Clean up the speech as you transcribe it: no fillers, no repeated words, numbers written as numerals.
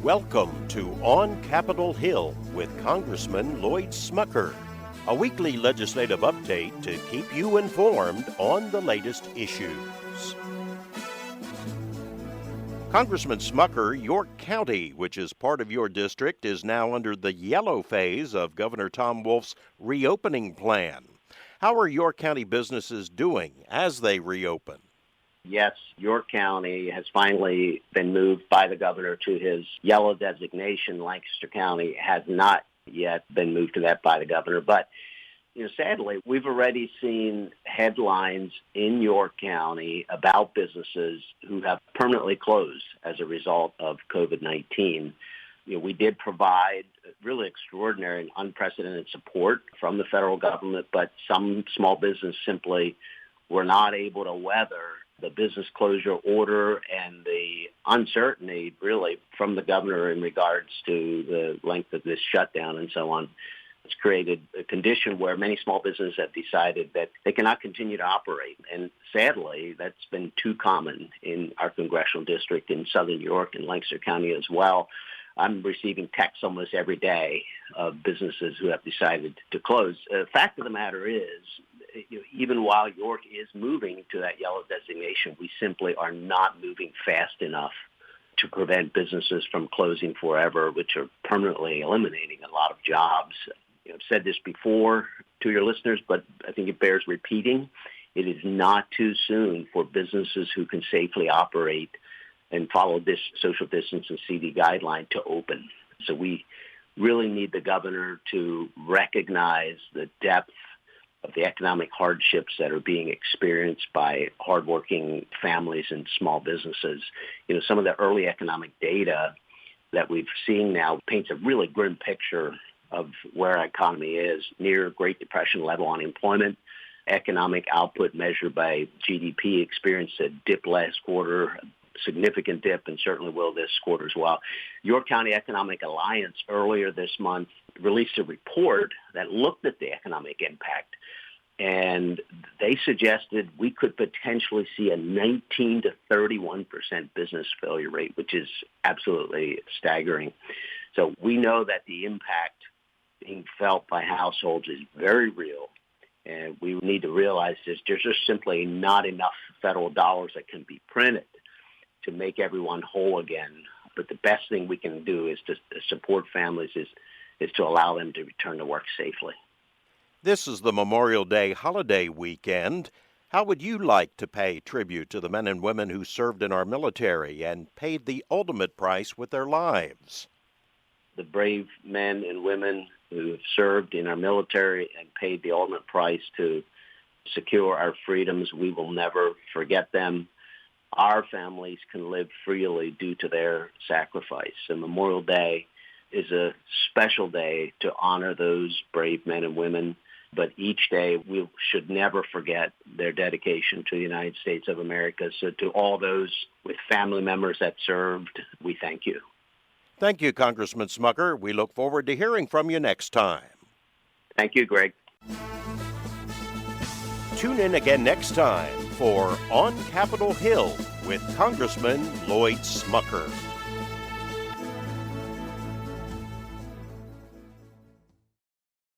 Welcome to On Capitol Hill with Congressman Lloyd Smucker, a weekly legislative update to keep you informed on the latest issues. Congressman Smucker, York County, which is part of your district, is now under the yellow phase of Governor Tom Wolf's reopening plan. How are York County businesses doing as they reopen? Yes, York County has finally been moved by the governor to his yellow designation. Lancaster County has not yet been moved to that by the governor. But, sadly, we've already seen headlines in York County about businesses who have permanently closed as a result of COVID-19. We did provide really extraordinary and unprecedented support from the federal government, but some small business simply were not able to weather the business closure order and the uncertainty really from the governor in regards to the length of this shutdown and so on. It's created a condition where many small businesses have decided that they cannot continue to operate. And sadly, that's been too common in our congressional district in Southern New York and Lancaster County as well. I'm receiving texts almost every day of businesses who have decided to close. The fact of the matter is, even while York is moving to that yellow designation, we simply are not moving fast enough to prevent businesses from closing forever, which are permanently eliminating a lot of jobs. I've said this before to your listeners, but I think it bears repeating. It is not too soon for businesses who can safely operate and follow this social distance and CD guideline to open. So we really need the governor to recognize the depth of the economic hardships that are being experienced by hardworking families and small businesses. Some of the early economic data that we've seen now paints a really grim picture of where our economy is, near Great Depression level unemployment. Economic output measured by GDP experienced a dip last quarter, significant dip, and certainly will this quarter as well. York County Economic Alliance earlier this month released a report that looked at the economic impact, and they suggested we could potentially see a 19 to 31% business failure rate, which is absolutely staggering. So we know that the impact being felt by households is very real, and we need to realize there's just simply not enough federal dollars that can be printed to make everyone whole again. But the best thing we can do is to support families, is to allow them to return to work safely. This is the Memorial Day holiday weekend. How would you like to pay tribute to the men and women who served in our military and paid the ultimate price with their lives? The brave men and women who have served in our military and paid the ultimate price to secure our freedoms, we will never forget them. Our families can live freely due to their sacrifice. And Memorial Day is a special day to honor those brave men and women. But each day we should never forget their dedication to the United States of America. So to all those with family members that served, we thank you. Thank you, Congressman Smucker. We look forward to hearing from you next time. Thank you, Greg. Tune in again next time for On Capitol Hill with Congressman Lloyd Smucker.